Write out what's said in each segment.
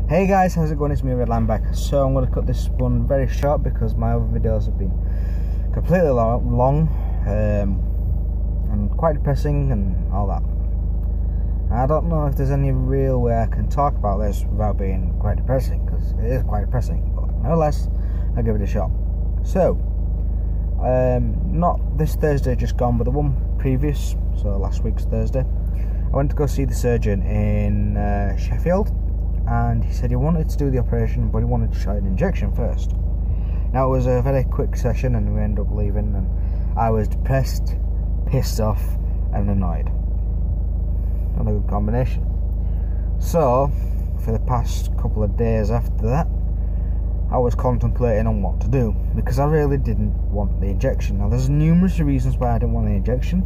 Hey guys, how's it going? It's me, Redline back. So I'm going to cut this one very short because my other videos have been completely long and quite depressing and all that. I don't know if there's any real way I can talk about this without being quite depressing, because it is quite depressing, but nevertheless, I'll give it a shot. So, not this Thursday just gone, but the one previous, so last week's Thursday, I went to go see the surgeon in Sheffield, and he said he wanted to do the operation, but he wanted to try an injection first. Now, it was a very quick session, and we ended up leaving, and I was depressed, pissed off, and annoyed. Not a good combination. So, for the past couple of days after that, I was contemplating on what to do, because I really didn't want the injection. Now, there's numerous reasons why I didn't want the injection,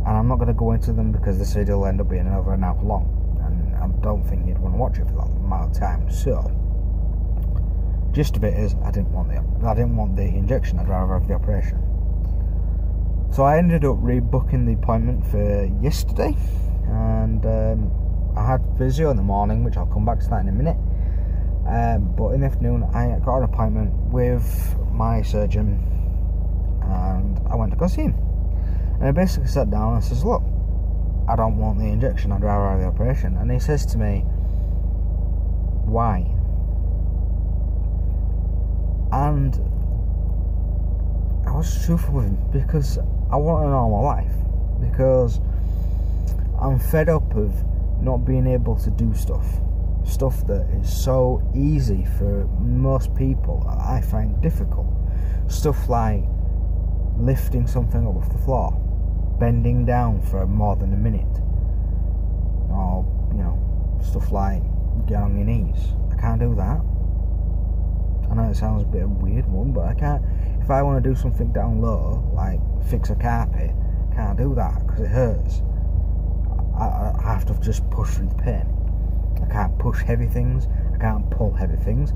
and I'm not going to go into them because this video will end up being over an hour long, and I don't think you'd want to watch it for that amount of time. So, gist of it is, I didn't want the injection. I'd rather have the operation. So I ended up rebooking the appointment for yesterday, and I had physio in the morning, which I'll come back to that in a minute. But in the afternoon, I got an appointment with my surgeon, and I went to go see him. And I basically sat down and says, "Look, I don't want the injection. I'd rather have the operation." And he says to me, "Why?" And I was truthful with him, because I want a normal life, because I'm fed up of not being able to do stuff that is so easy for most people. I find difficult stuff like lifting something up off the floor, bending down for more than a minute, or stuff like get on your knees. I can't do that. I know it sounds a bit of a weird one, but I can't. If I want to do something down low, like fix a carpet, I can't do that because it hurts. I have to just push through the pain. I can't push heavy things. I can't pull heavy things.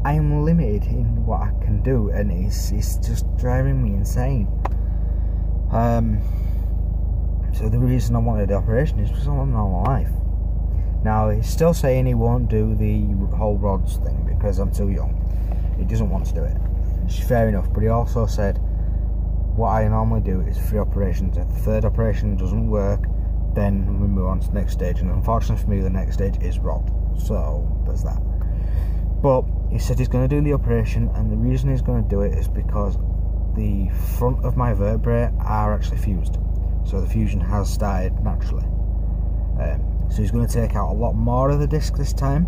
I am limited in what I can do, and it's just driving me insane. So the reason I wanted the operation is because I want a normal life. Now, he's still saying he won't do the whole rods thing because I'm too young. He doesn't want to do it. Which is fair enough, but he also said what I normally do is 3 operations. If the 3rd operation doesn't work, then we move on to the next stage, and unfortunately for me, the next stage is rod. So there's that. But he said he's going to do the operation, and the reason he's going to do it is because the front of my vertebrae are actually fused. So the fusion has started naturally. So he's going to take out a lot more of the disc this time.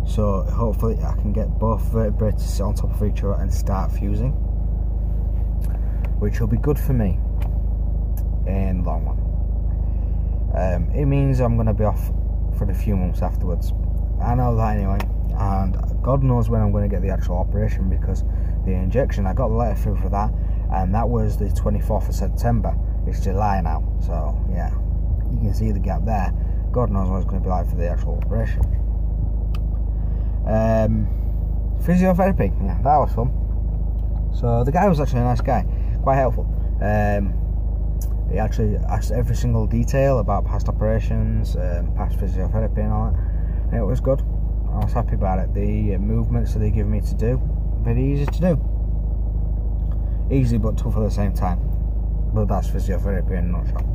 So hopefully I can get both vertebrae to sit on top of each other and start fusing, which will be good for me in the long run. It means I'm going to be off for a few months afterwards. I know that anyway, and God knows when I'm going to get the actual operation, because the injection, I got the letter through for that, and that was the 24th of September. It's July now, so yeah, you can see the gap there. God knows what it's going to be like for the actual operation. Physiotherapy, yeah, that was fun. So the guy was actually a nice guy, quite helpful. He actually asked every single detail about past operations, past physiotherapy and all that, and it was good. I was happy about it. The movements that they give me to do, very easy to do. Easy but tough at the same time. But that's physiotherapy in a nutshell.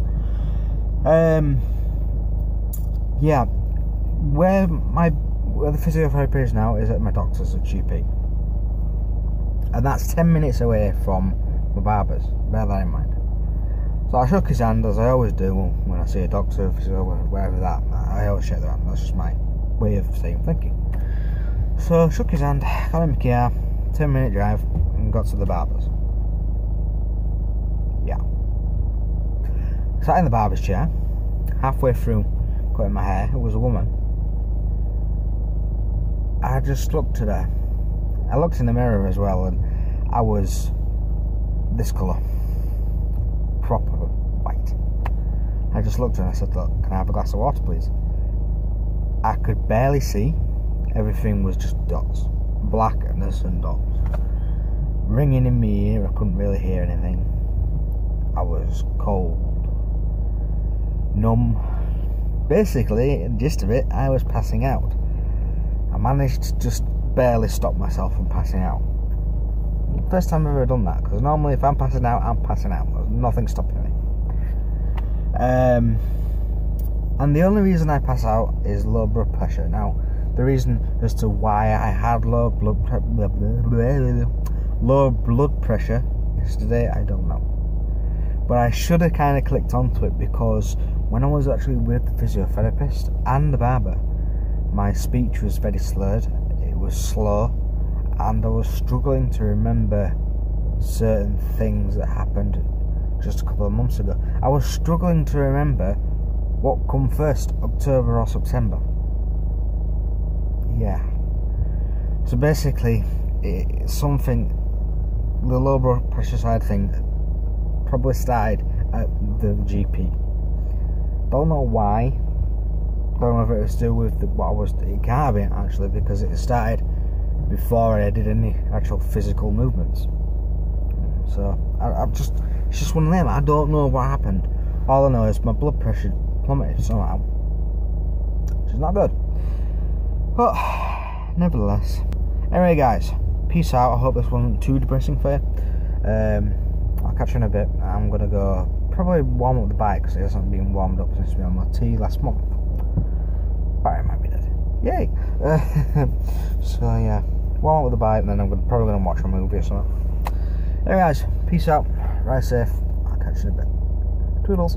Yeah, where the physiotherapy is now is at my doctor's at GP, and that's 10 minutes away from my barber's. Bear that in mind. So I shook his hand, as I always do when I see a doctor, physio, wherever that. I always shake their hand. That's just my way of thinking. So I shook his hand, got in my car, 10-minute drive, and got to the barber's. Yeah. Sat in the barber's chair, halfway through cutting my hair. It was a woman. I just looked at her. I looked in the mirror as well, and I was this colour. Proper white. I just looked at her and I said, "Look, can I have a glass of water, please?" I could barely see. Everything was just dots. Blackness and dots. Ringing in my ear, I couldn't really hear anything. I was cold. Numb. Basically, the gist of it, I was passing out. managed to just barely stop myself from passing out. First time I've ever done that, because normally if I'm passing out, I'm passing out. There's nothing stopping me. And the only reason I pass out is low blood pressure. Now, the reason as to why I had low blood pressure yesterday, I don't know. But I should have kind of clicked onto it, because when I was actually with the physiotherapist and the barber, my speech was very slurred, it was slow, and I was struggling to remember certain things that happened just a couple of months ago. I was struggling to remember what come first, October or September. Yeah. So basically, it's something, the low blood pressure side thing probably started at the GP. Don't know why. Don't know if it was to do with what I was. It can't have been, actually, because it started before I did any actual physical movements. So it's just one of them. I don't know what happened. All I know is my blood pressure plummeted somehow, which is not good. But nevertheless, anyway, guys, peace out. I hope this wasn't too depressing for you. I'll catch you in a bit. I'm gonna go probably warm up the bike, because it hasn't been warmed up since we had my tea last month. Battery might be dead. Yay! So yeah, warm up the bike, and then I'm probably gonna watch a movie or something. Anyway, guys, peace out. Ride safe. I'll catch you in a bit. Toodles.